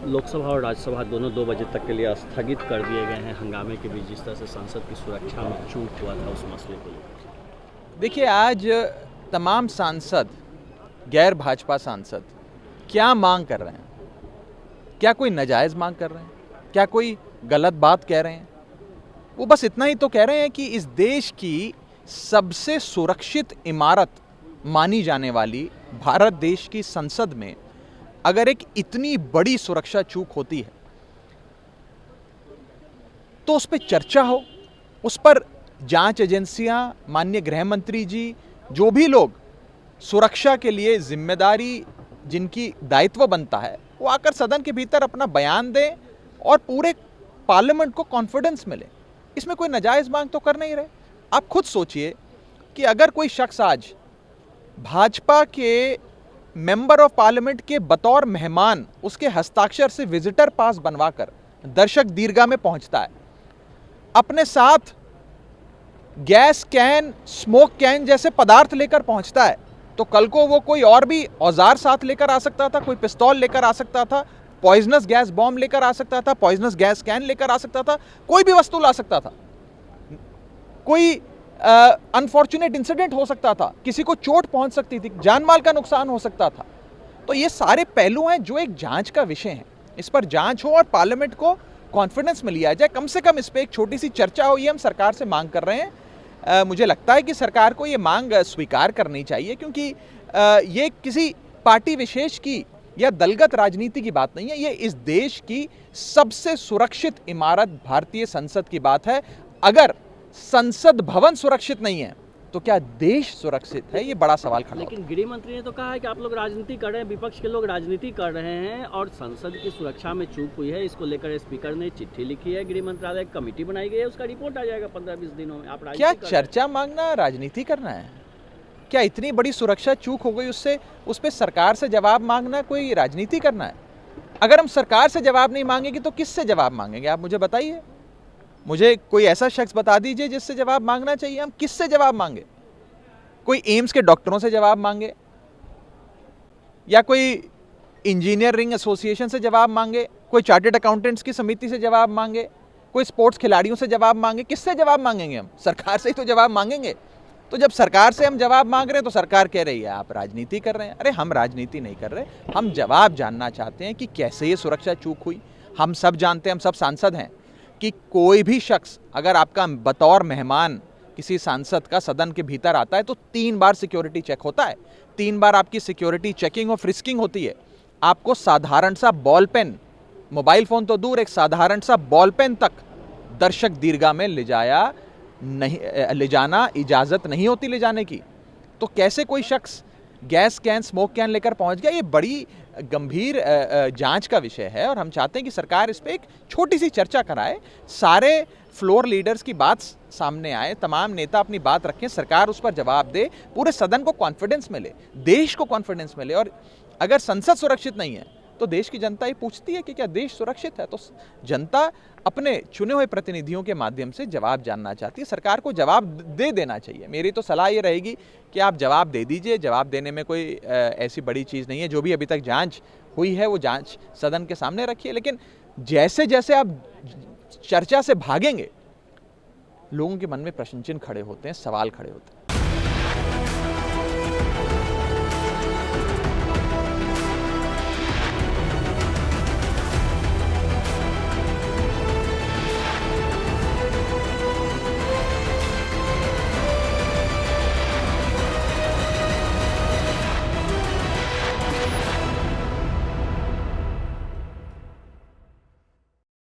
लोकसभा और राज्यसभा दोनों 2 बजे तक के लिए स्थगित कर दिए गए हैं हंगामे के बीच, जिस तरह से संसद की सुरक्षा में चूक हुआ था उस मसले को लेकर। देखिए, आज तमाम सांसद, गैर भाजपा सांसद क्या मांग कर रहे हैं? क्या कोई नाजायज़ मांग कर रहे हैं? क्या कोई गलत बात कह रहे हैं? वो बस इतना ही तो कह रहे हैं कि इस देश की सबसे सुरक्षित इमारत मानी जाने वाली भारत देश की संसद में अगर एक इतनी बड़ी सुरक्षा चूक होती है तो उस पर चर्चा हो, उस पर जांच एजेंसियां, माननीय गृह मंत्री जी, जो भी लोग सुरक्षा के लिए जिम्मेदारी जिनकी दायित्व बनता है, वो आकर सदन के भीतर अपना बयान दें और पूरे पार्लियामेंट को कॉन्फिडेंस मिले। इसमें कोई नाजायज़ मांग तो कर नहीं रहे। आप खुद सोचिए कि अगर कोई शख्स आज भाजपा के मेंबर ऑफ पार्लियामेंट के बतौर मेहमान उसके हस्ताक्षर से विजिटर पास बनवाकर दर्शक दीर्घा में पहुंचता है, अपने साथ गैस कैन, स्मोक कैन जैसे पदार्थ लेकर पहुंचता है, तो कल को वो कोई और भी औजार साथ लेकर आ सकता था, कोई पिस्तौल लेकर आ सकता था, पॉइजनस गैस बॉम्ब लेकर आ सकता था, पॉइजनस गैस कैन लेकर आ सकता था, कोई भी वस्तु ला सकता था, कोई अनफॉर्चुनेट इंसिडेंट हो सकता था, किसी को चोट पहुंच सकती थी, जान माल का नुकसान हो सकता था। तो ये सारे पहलू हैं जो एक जांच का विषय है। इस पर जांच हो और पार्लियामेंट को कॉन्फिडेंस में लिया जाए, कम से कम इस पर एक छोटी सी चर्चा हो, ये हम सरकार से मांग कर रहे हैं। मुझे लगता है कि सरकार को ये मांग स्वीकार करनी चाहिए, क्योंकि ये किसी पार्टी विशेष की या दलगत राजनीति की बात नहीं है, ये इस देश की सबसे सुरक्षित इमारत भारतीय संसद की बात है। अगर संसद भवन सुरक्षित नहीं है तो क्या देश सुरक्षित है? ये बड़ा सवाल खड़ा होता है। लेकिन गृह मंत्री ने तो कहा है कि आप लोग राजनीति कर रहे हैं, विपक्ष के लोग राजनीति कर रहे हैं और संसद की सुरक्षा में चूक हुई है। इसको लेकर स्पीकर ने चिट्ठी लिखी है, गृह मंत्रालय कमेटी बनाई गई है, उसका रिपोर्ट आ जाएगा 15-20 दिनों में। आप क्या चर्चा मांगना राजनीति करना है? क्या इतनी बड़ी सुरक्षा चूक हो गई उससे उस पर सरकार से जवाब मांगना कोई राजनीति करना है? अगर हम सरकार से जवाब नहीं मांगेंगे तो किससे जवाब मांगेंगे? आप मुझे बताइए। मुझे कोई ऐसा शख्स बता दीजिए जिससे जवाब मांगना चाहिए। हम किससे जवाब मांगे? कोई एम्स के डॉक्टरों से जवाब मांगे, या कोई इंजीनियरिंग एसोसिएशन से जवाब मांगे, कोई चार्टर्ड अकाउंटेंट्स की समिति से जवाब मांगे, कोई स्पोर्ट्स खिलाड़ियों से जवाब मांगे? किससे जवाब मांगेंगे? हम सरकार से ही तो जवाब मांगेंगे। तो जब सरकार से हम जवाब मांग रहे हैं तो सरकार कह रही है आप राजनीति कर रहे हैं। अरे हम राजनीति नहीं कर रहे, हम जवाब जानना चाहते हैं कि कैसे ये सुरक्षा चूक हुई। हम सब जानते हैं, हम सब सांसद हैं कि कोई भी शख्स अगर आपका बतौर मेहमान किसी सांसद का सदन के भीतर आता है तो 3 बार सिक्योरिटी चेक होता है, 3 बार आपकी सिक्योरिटी चेकिंग और फ्रिस्किंग होती है। आपको साधारण सा बॉल पेन, मोबाइल फोन तो दूर, एक साधारण सा बॉल पेन तक दर्शक दीर्घा में ले जाना इजाजत नहीं होती ले जाने की। तो कैसे कोई शख्स गैस कैन, स्मोक कैन लेकर पहुंच गया? ये बड़ी गंभीर जांच का विषय है और हम चाहते हैं कि सरकार इस पे एक छोटी सी चर्चा कराए, सारे फ्लोर लीडर्स की बात सामने आए, तमाम नेता अपनी बात रखें, सरकार उस पर जवाब दे, पूरे सदन को कॉन्फिडेंस मिले, देश को कॉन्फिडेंस मिले। और अगर संसद सुरक्षित नहीं है तो देश की जनता ये पूछती है कि क्या देश सुरक्षित है? तो जनता अपने चुने हुए प्रतिनिधियों के माध्यम से जवाब जानना चाहती है, सरकार को जवाब दे देना चाहिए। मेरी तो सलाह ये रहेगी कि आप जवाब दे दीजिए। जवाब देने में कोई ऐसी बड़ी चीज़ नहीं है। जो भी अभी तक जांच हुई है वो जांच सदन के सामने रखिए, लेकिन जैसे जैसे आप चर्चा से भागेंगे लोगों के मन में प्रश्न चिन्ह खड़े होते हैं, सवाल खड़े होते हैं।